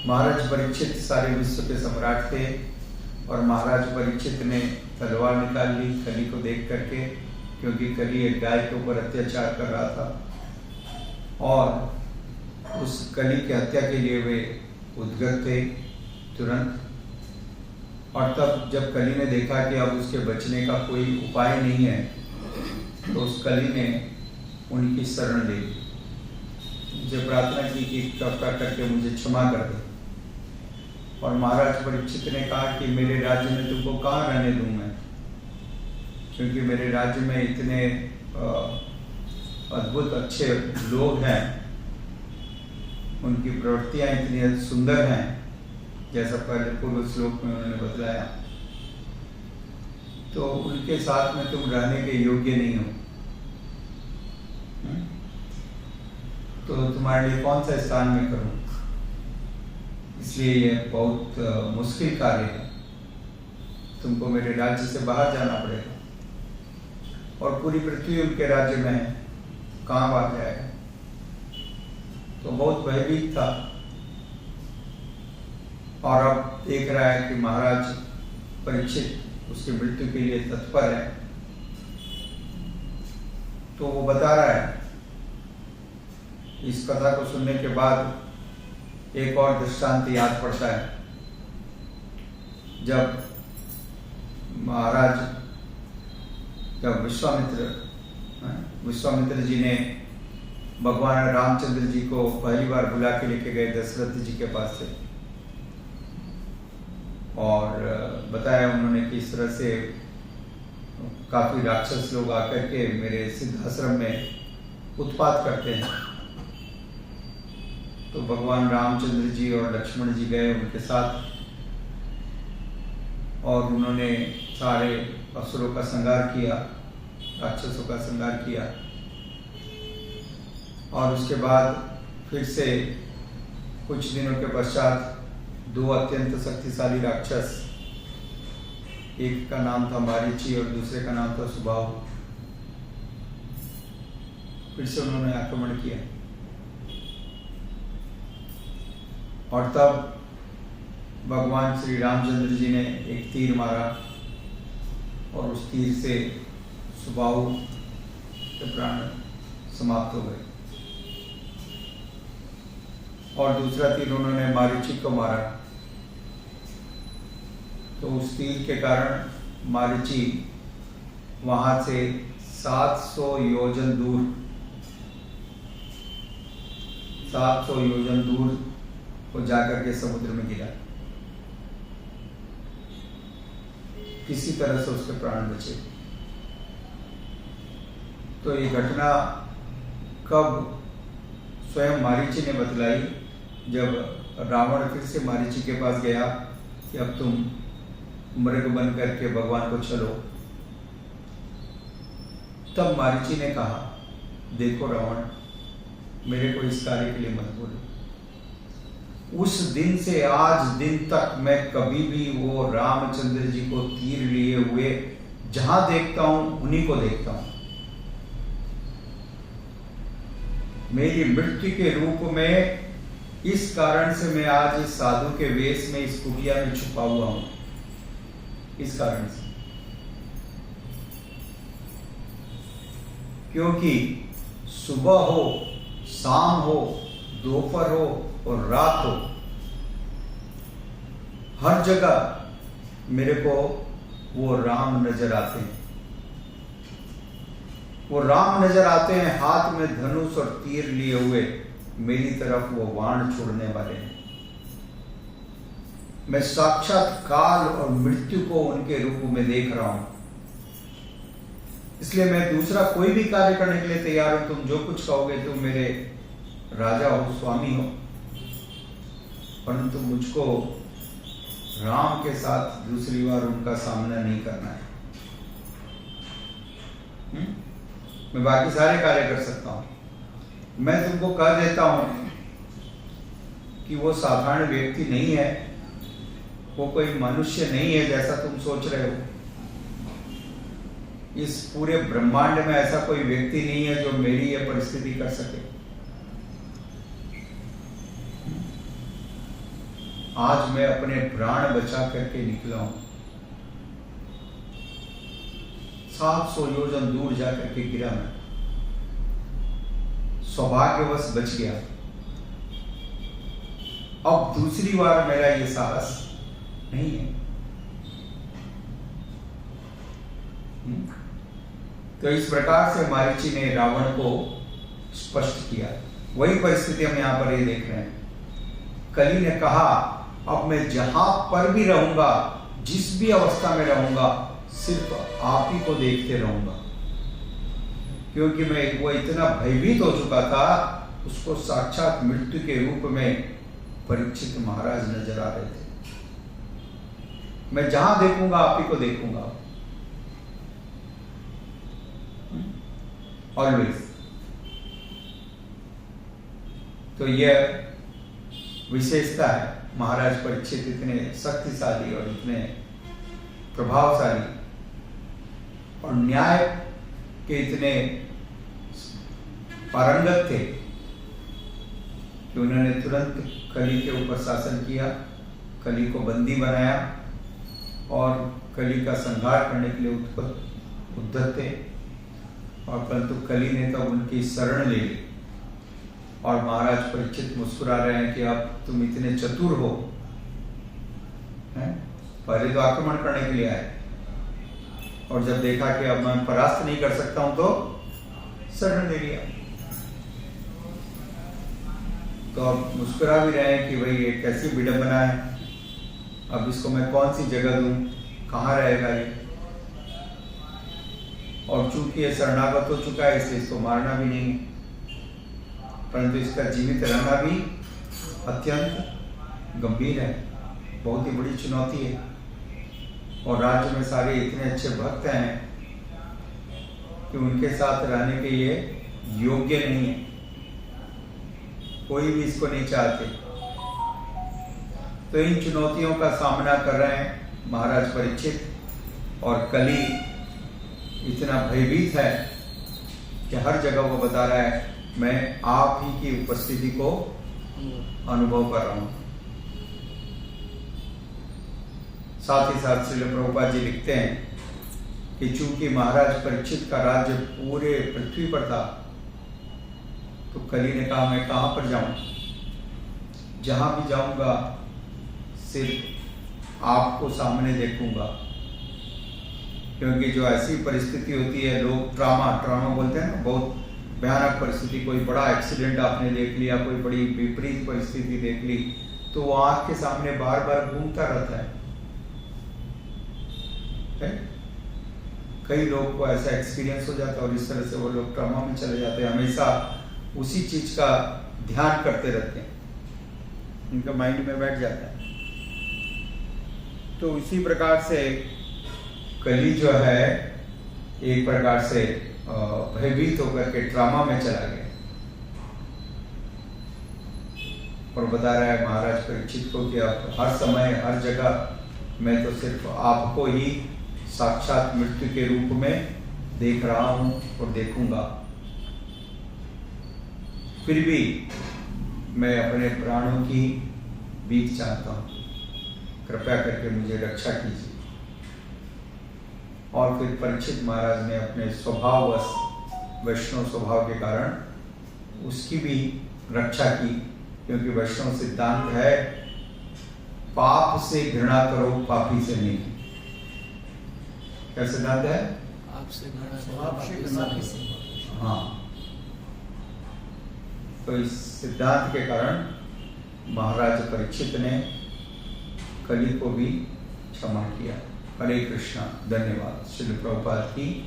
महाराज परीक्षित सारे विश्व के सम्राट थे और महाराज परीक्षित ने तलवार निकाल ली कली को देख करके, क्योंकि कली एक गाय के ऊपर अत्याचार कर रहा था और उस कली की हत्या के लिए वे उद्गत थे तुरंत। और तब जब कली ने देखा कि अब उसके बचने का कोई उपाय नहीं है, तो उस कली ने उनकी शरण ले ली, मुझे प्रार्थना की कि कृपा करके मुझे क्षमा कर दे। और महाराज परीक्षित ने कहा कि मेरे राज्य में तुमको कहाँ रहने दूँ मैं, क्योंकि मेरे राज्य में इतने अद्भुत अच्छे लोग हैं, उनकी प्रवृत्तियाँ इतनी सुंदर हैं, जैसा पहले पूर्व श्लोक में उन्होंने बतलाया, तो उनके साथ में तुम रहने के योग्य नहीं हो, तो तुम्हारे लिए कौन सा स्थान में करूं। इसलिए यह बहुत मुश्किल कार्य है, तुमको मेरे राज्य से बाहर जाना पड़ेगा। और पूरी पृथ्वी उनके राज्य में है, कहाँ बाहर जाएगा। तो बहुत भयभीत था और अब देख रहा है कि महाराज परीक्षित उसकी मृत्यु के लिए तत्पर है, तो वो बता रहा है। इस कथा को सुनने के बाद एक और दृष्टांत याद पड़ता है, जब महाराज जब विश्वामित्र जी ने भगवान रामचंद्र जी को पहली बार बुला के लेके गए दशरथ जी के पास से, और बताया उन्होंने कि इस तरह से काफी राक्षस लोग आकर के मेरे सिद्धाश्रम में उत्पात करते हैं। तो भगवान रामचंद्र जी और लक्ष्मण जी गए उनके साथ, और उन्होंने सारे असुरों का संहार किया, राक्षसों का संहार किया। और उसके बाद फिर से कुछ दिनों के पश्चात दो अत्यंत शक्तिशाली राक्षस, एक का नाम था मारीची और दूसरे का नाम था सुबाहु, फिर से उन्होंने आक्रमण किया। और तब भगवान श्री रामचंद्र जी ने एक तीर मारा और उस तीर से सुबाहु के प्राण समाप्त हो गए, और दूसरा तीर उन्होंने मारीची को मारा। तो उस तीर के कारण मारीची वहां से 700 योजन दूर को जाकर के समुद्र में गिरा। किसी तरह से उसके प्राण बचे। तो ये घटना कब स्वयं मारीची ने बतलाई, जब रावण फिर से मारीची के पास गया कि अब तुम मृग बन करके भगवान को चलो। तब मारीची ने कहा, देखो रावण, मेरे को इस कार्य के लिए मत बोलो। उस दिन से आज दिन तक मैं कभी भी वो रामचंद्र जी को तीर लिए हुए जहां देखता हूं उन्हीं को देखता हूं। मेरी मृत्यु के रूप में इस कारण से मैं आज इस साधु के वेश में इस कुटिया में छुपा हुआ हूं, इस कारण से, क्योंकि सुबह हो, शाम हो, दोपहर हो और रात हो, हर जगह मेरे को वो राम नजर आते हैं। वो राम नजर आते हैं, हाथ में धनुष और तीर लिए हुए मेरी तरफ वो बाण छोड़ने वाले हैं। मैं साक्षात काल और मृत्यु को उनके रूप में देख रहा हूं। इसलिए मैं दूसरा कोई भी कार्य करने के लिए तैयार हूं। तुम जो कुछ कहोगे, तुम मेरे राजा हो, स्वामी हो, परंतु मुझको राम के साथ दूसरी बार उनका सामना नहीं करना है। मैं बाकी सारे कार्य कर सकता हूं। मैं तुमको कह देता हूं कि वो साधारण व्यक्ति नहीं है, वो कोई मनुष्य नहीं है जैसा तुम सोच रहे हो। इस पूरे ब्रह्मांड में ऐसा कोई व्यक्ति नहीं है जो मेरी ये परिस्थिति कर सके। आज मैं अपने प्राण बचा करके निकला हूं। 700 योजन दूर जाकर के गिरा मैं, सौभाग्यवश बच गया। अब दूसरी बार मेरा ये साहस नहीं है। तो इस प्रकार से मारीची ने रावण को स्पष्ट किया। वही परिस्थिति हम यहां पर ये देख रहे हैं। कली ने कहा, अब मैं जहां पर भी रहूंगा, जिस भी अवस्था में रहूंगा, सिर्फ आप ही को देखते रहूंगा। क्योंकि वो इतना भयभीत हो चुका था, उसको साक्षात मृत्यु के रूप में परीक्षित महाराज नजर आ रहे थे। मैं जहां देखूंगा आप ही को देखूंगा, ऑलवेज। तो यह विशेषता है। महाराज परीक्षित इतने शक्तिशाली और इतने प्रभावशाली और न्याय के इतने पारंगत थे कि उन्होंने तुरंत कली के ऊपर शासन किया, कली को बंदी बनाया और कली का संहार करने के लिए उद्यत थे। और परंतु कली ने तब उनकी शरण ले ली। और महाराज परीक्षित मुस्कुरा रहे हैं कि अब तुम इतने चतुर हो, हैं? पहले तो आक्रमण करने के लिए आए और जब देखा कि अब मैं परास्त नहीं कर सकता हूं तो शरण ले लिया। तो अब मुस्कुरा भी रहे हैं कि भाई ये कैसी विडंबना है, अब इसको मैं कौन सी जगह दूं, कहां रहेगा ये। और चूंकि ये शरणागत हो चुका है इसलिए इसको मारना भी नहीं, परंतु इसका जीवित रहना भी अत्यंत गंभीर है, बहुत ही बड़ी चुनौती है। और राज्य में सारे इतने अच्छे भक्त हैं कि उनके साथ रहने के लिए योग्य नहीं है, कोई भी इसको नहीं चाहते। तो इन चुनौतियों का सामना कर रहे हैं महाराज परीक्षित। और कली इतना भयभीत है कि हर जगह वो बता रहा है, मैं आप ही की उपस्थिति को अनुभव कर रहा हूं। साथ ही साथ श्रील प्रभुपाद जी लिखते हैं कि चूंकि महाराज परीक्षित का राज्य पूरे पृथ्वी पर था, तो कली ने कहा, मैं कहां पर जाऊं, जहां भी जाऊंगा सिर्फ आपको सामने देखूंगा। क्योंकि जो ऐसी परिस्थिति होती है, लोग ट्रामा बोलते हैं ना, बहुत भयानक परिस्थिति, कोई बड़ा एक्सीडेंट आपने देख लिया, कोई बड़ी विपरीत परिस्थिति देख ली, तो वो आंख के सामने बार बार घूमता रहता है। कई लोग को ऐसा एक्सपीरियंस हो जाता है और इस तरह से वो लोग ट्रामा में चले जाते हैं, हमेशा उसी चीज का ध्यान करते रहते हैं, उनका माइंड में बैठ जाता है। तो इसी प्रकार से कली जो है एक प्रकार से भयभीत होकर के ट्रामा में चला गया और बता रहा है महाराज परीक्षित को कि अब हर समय हर जगह मैं तो सिर्फ आपको ही साक्षात मृत्यु के रूप में देख रहा हूं और देखूंगा। फिर भी मैं अपने प्राणों की बीत चाहता हूं, कृपया करके मुझे रक्षा कीजिए। और फिर परीक्षित महाराज ने अपने स्वभाववश, वैष्णव स्वभाव के कारण उसकी भी रक्षा की, क्योंकि वैष्णव सिद्धांत है, पाप से घृणा करो, पापी से नहीं। क्या सिद्धांत है? हाँ। तो इस सिद्धांत के कारण महाराज परीक्षित ने कली को भी क्षमा किया। हरे कृष्णा। धन्यवाद। श्रील प्रभुपाद की